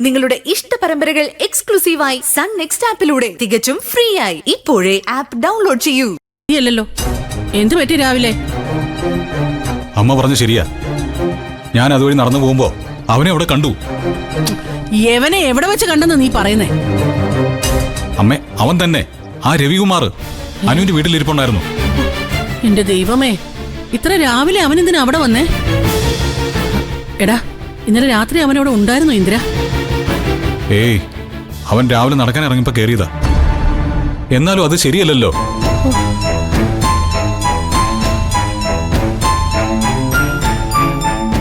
നിങ്ങളുടെ ഇഷ്ട പരമ്പരകൾ എക്സ്ക്ലൂസീവായി സൺ നെക്സ്റ്റ് ആപ്പിലൂടെ തികച്ചും ഫ്രീ ആയി ഇപ്പോഴേ ആപ്പ് ഡൗൺലോഡ് ചെയ്യൂ. അല്ലല്ലോ എന്ത് പറ്റി രാവിലെ? അമ്മ പറഞ്ഞു ശരിയാ. ഞാൻ അതുവഴി നടന്നു പോകുമ്പോ അവനെ അവിടെ കണ്ടു. എവനെ എവിടെ വെച്ച് കണ്ടെന്ന് നീ പറയുന്നേ? അമ്മേ, അവൻ തന്നെ, ആ രവികുമാർ അനുവിന്റെ വീട്ടിലിരിപ്പുണ്ടായിരുന്നു. എന്റെ ദൈവമേ, ഇത്ര രാവിലെ അവനെന്തിനാ അവിടെ വന്നേ? എടാ, ഇന്നലെ രാത്രി അവനവിടെ ഉണ്ടായിരുന്നു ഇന്ദ്ര? ഏയ്, അവൻ രാവിലെ നടക്കാൻ ഇറങ്ങിയപ്പോ കേറിയതാ. എന്നാലും അത് ശരിയല്ലല്ലോ.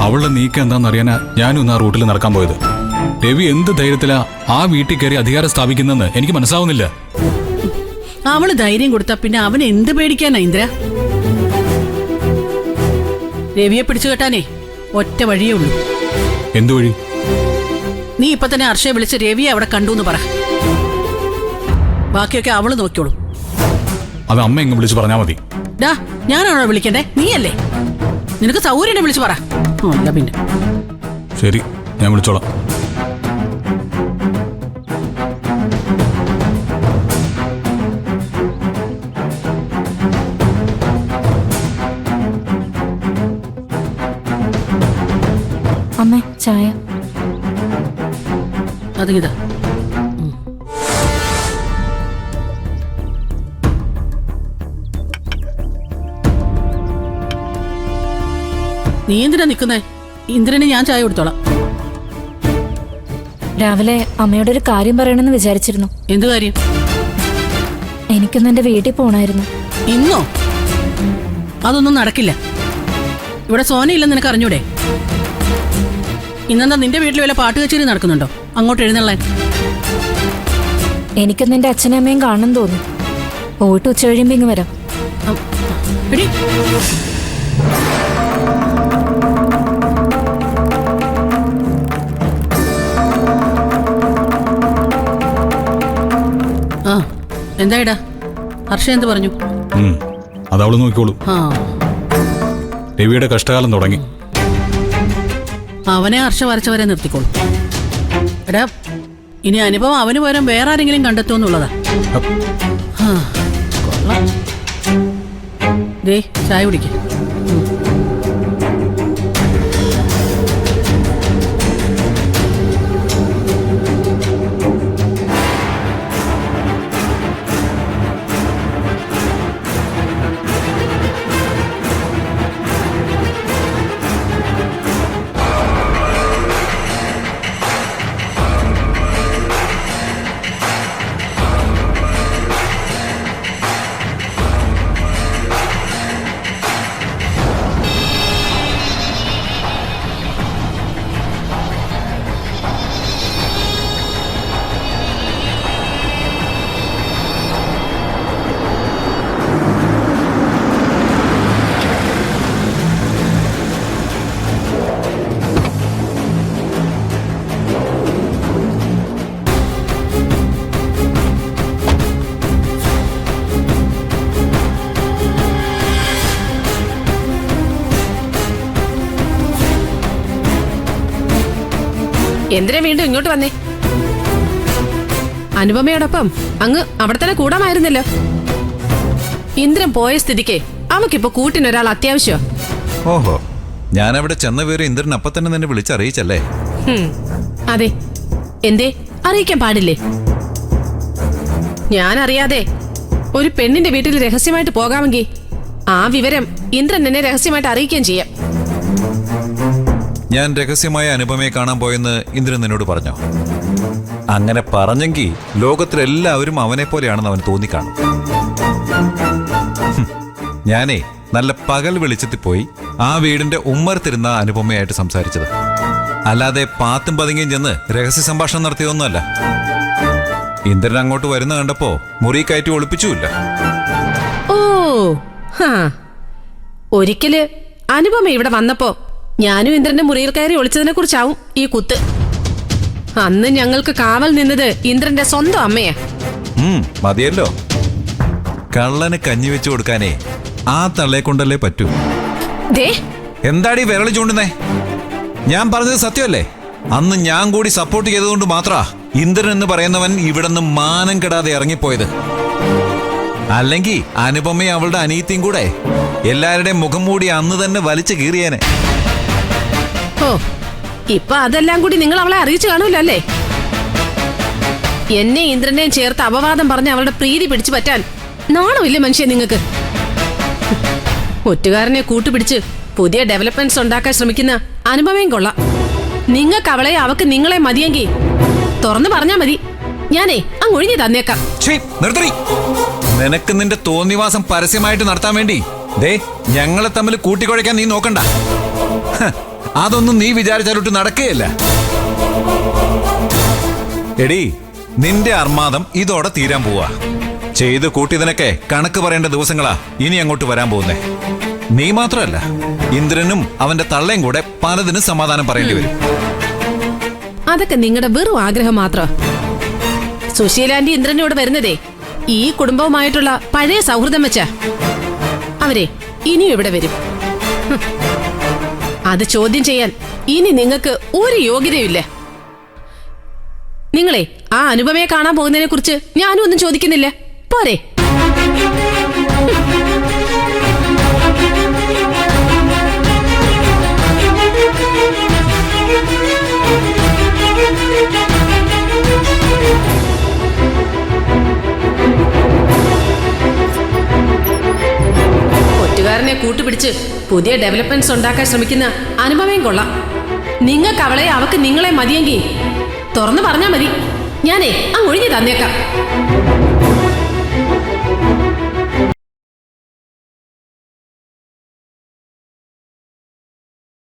അവളുടെ നീക്കം എന്താണെന്നറിയാനാ ഞാനും ഇന്ന് ആ റൂട്ടിൽ നടക്കാൻ പോയത്. രവി എന്ത് ധൈര്യത്തിലാ ആ വീട്ടിൽ കയറി അധികാരം സ്ഥാപിക്കുന്നെന്ന് എനിക്ക് മനസ്സിലാവുന്നില്ല. അവള് ധൈര്യം കൊടുത്താ പിന്നെ അവൻ എന്ത് പേടിക്കാനാ ഇന്ദ്ര? രവിയെ പിടിച്ചു കെട്ടാനേ ഒറ്റ വഴിയേ ഉള്ളൂ. എന്തു വഴി? നീ ഇപ്പൊ തന്നെ ഹർഷയെ വിളിച്ച് രവിയെ അവിടെ കണ്ടു എന്ന് പറ. ബാക്കിയൊക്കെ അവള് നോക്കിയോളൂ. അത് അമ്മ എങ്ങ് വിളിച്ചു പറഞ്ഞാ മതി. ഡാ, ഞാനാണോ വിളിക്കണ്ടേ? നീയല്ലേ? നിനക്ക് സൗകര്യം വിളിച്ചു പറ. അല്ല പിന്നെ ശരി, ഞാൻ വിളിച്ചോളാം. അമ്മേ, ചായ. അതിങ്ങിതാ. നീ എന്തിനാ നിക്കുന്നേ? ഇന്ദ്രന് ഞാൻ ചായ കൊടുത്തോളാം. രാവിലെ അമ്മയോട് ഒരു കാര്യം പറയണമെന്ന് വിചാരിച്ചിരുന്നു. എന്ത് കാര്യം? എനിക്കൊന്ന് എന്റെ വീട്ടിൽ പോണായിരുന്നു. ഇന്നോ? അതൊന്നും നടക്കില്ല. ഇവിടെ സോനയില്ലെന്ന് നിനക്ക് അറിഞ്ഞൂടെ? ഇന്നെന്താ നിന്റെ വീട്ടിൽ വല്ല പാട്ട് കച്ചേരി നടക്കുന്നുണ്ടോ? അങ്ങോട്ട് എഴുന്നള്ളാൻ. എനിക്കൊന്ന് എന്റെ അച്ഛനും അമ്മയും കാണണം തോന്നുന്നു. പോയിട്ട് ഉച്ച കഴിയുമ്പോ ഇങ്ങ് വരാം. എടി, ആ എന്തായിടാ? ഹർഷ എന്ത് പറഞ്ഞു? അതവള് നോക്കിക്കോളൂ. ആ, രവിയുടെ കഷ്ടകാലം തുടങ്ങി. അവനെ ഹർഷ വരച്ചവരെ നിർത്തിക്കോളൂ. എടാ, ഇനി അനുഭവം അവന് പകരം വേറെ ആരെങ്കിലും കണ്ടെത്തുമെന്നുള്ളതാ. കൊള്ളാം. ദേ, ചായ കുടിക്ക. എന്തിനാ വീണ്ടും ഇങ്ങോട്ട് വന്നേ? അനുപമയോടൊപ്പം അങ്ങ് അവിടെ തന്നെ കൂടാമായിരുന്നല്ലോ. ഇന്ദ്രൻ പോയ സ്ഥിതിക്ക് അവക്കിപ്പോ കൂട്ടിനൊരാൾ അത്യാവശ്യോ? ഓഹോ, ഞാൻ അവിടെ ചെന്ന പേര് ഇന്ദ്രൻ അപ്പൊ തന്നെ നിന്നെ വിളിച്ചറിയിച്ചല്ലേ? അതെ. എന്തേ അറിയിക്കാൻ പാടില്ലേ? ഞാൻ അറിയാതെ ഒരു പെണ്ണിന്റെ വീട്ടിൽ രഹസ്യമായിട്ട് പോകാമെങ്കിൽ ആ വിവരം ഇന്ദ്രൻ എന്നെ രഹസ്യമായിട്ട് അറിയിക്കുകയും ചെയ്യാം. ഞാൻ രഹസ്യമായ അനുപമയെ കാണാൻ പോയെന്ന് ഇന്ദ്രൻ നിന്നോട് പറഞ്ഞോ? അങ്ങനെ പറഞ്ഞെങ്കിൽ ലോകത്തിലെല്ലാവരും അവനെ പോലെയാണെന്ന് അവന് തോന്നിക്കാണും. ഞാനേ നല്ല പകൽ വെളിച്ചത്തിൽ പോയി ആ വീടിന്റെ ഉമ്മറത്തിരുന്ന അനുപമയായിട്ട് സംസാരിച്ചത്, അല്ലാതെ പാത്തും പതുങ്ങിയും ചെന്ന് രഹസ്യ സംഭാഷണം നടത്തിയതൊന്നുമല്ല. ഇന്ദ്രൻ അങ്ങോട്ട് വരുന്ന കണ്ടപ്പോ മുറി കയറ്റി ഒളിപ്പിച്ചുമില്ല. ഓ, ഒരിക്കല് അനുപമ ഇവിടെ വന്നപ്പോ ഞാനും ഇന്ദ്രന്റെ മുറിയിൽ കയറി ഒളിച്ചതിനെ കുറിച്ചാവും ഈ കുത്ത്. അന്ന് ഞങ്ങൾക്ക് കാവൽ നിന്നത് ഇന്ദ്രന്റെ സ്വന്തം അമ്മയാ. മതിയല്ലോ. കള്ളന് കഞ്ഞി വെച്ചു കൊടുക്കാനേ ആ തള്ളയെ കൊണ്ടല്ലേ പറ്റൂ. ദേ, എന്താടി വിരളി ചൂണ്ടുന്നേ? ഞാൻ പറഞ്ഞത് സത്യമല്ലേ? അന്ന് ഞാൻ കൂടി സപ്പോർട്ട് ചെയ്തതുകൊണ്ട് മാത്രാ ഇന്ദ്രൻ എന്ന് പറയുന്നവൻ ഇവിടെ നിന്ന് മാനം കെടാതെ ഇറങ്ങിപ്പോയത്. അല്ലെങ്കിൽ അനുപമയും അവളുടെ അനിയത്തിയും കൂടെ എല്ലാവരുടെയും മുഖം മൂടി അന്ന് തന്നെ വലിച്ചു കീറിയേനെ. ഓ, ഇപ്പൊ അതെല്ലാം കൂടി നിങ്ങൾ അവളെ അറിയിച്ചു കാണൂല്ലോ അല്ലേ? എന്നെ ഇന്ദ്രനെയും ചേർത്ത് അപവാദം പറഞ്ഞ് അവളുടെ പ്രീതി പിടിച്ചു പറ്റാൻ നാണമില്ല മനുഷ്യ നിങ്ങൾക്ക്. ഒറ്റുകാരനെ കൂട്ടുപിടിച്ച് പുതിയ ഡെവലപ്മെന്റ്സ് ഉണ്ടാക്കാൻ ശ്രമിക്കുന്ന അനുപമയും കൊള്ളാം. നിങ്ങൾക്ക് അവളെ അവക്ക് നിങ്ങളെ മതിയെങ്കിൽ തുറന്നു പറഞ്ഞാ മതി, ഞാനേ അങ്ങ് ഒഴിഞ്ഞു തന്നേക്കാം. നിർത്തടി. നിനക്ക് നിന്റെ തോന്നിവാസം പരസ്യമായിട്ട് നടത്താൻ വേണ്ടി ദേ ഞങ്ങളെ തമ്മിൽ കൂട്ടിക്കുഴയ്ക്കാൻ നീ നോക്കണ്ട. അതൊന്നും നീ വിചാരിച്ചാലോട്ട് നടക്കുകയല്ല. എടി, നിന്റെ അർമാദം ഇതോടെ തീരാൻ പോവാ. ചെയ്ത് കൂട്ടിയതിനൊക്കെ കണക്ക് പറയേണ്ട ദിവസങ്ങളാ ഇനി അങ്ങോട്ട് വരാൻ പോകുന്നേ. നീ മാത്രമല്ല, ഇന്ദ്രനും അവന്റെ തള്ളയും കൂടെ പലതിനും സമാധാനം പറയേണ്ടി വരും. അതൊക്കെ നിങ്ങളുടെ വെറും ആഗ്രഹം മാത്രം. സുശീലാന്റി ഇന്ദ്രനോട് വരുന്നതേ ഈ കുടുംബവുമായിട്ടുള്ള പഴയ സൗഹൃദം വെച്ചാ. അവരെ ഇനിയും ഇവിടെ വരും. അത് ചോദ്യം ചെയ്യാൻ ഇനി നിങ്ങൾക്ക് ഒരു യോഗ്യതയുമില്ല. നിങ്ങളെ ആ അനുപമയെ കാണാൻ പോകുന്നതിനെ കുറിച്ച് ഞാനും ഒന്നും ചോദിക്കുന്നില്ല. പോരെ? ഒറ്റുകാരനെ കൂട്ടുപിടിച്ച് പുതിയ ഡെവലപ്മെന്റ്സ് ഉണ്ടാക്കാൻ ശ്രമിക്കുന്ന അനുപമയും കൊള്ളാം. നിങ്ങൾക്ക് അവളെ അവക്ക് നിങ്ങളെ മതിയെങ്കിൽ തുറന്നു പറഞ്ഞാ മതി, ഞാനേ അങ്ങ് ഒഴിഞ്ഞു തന്നേക്കാം.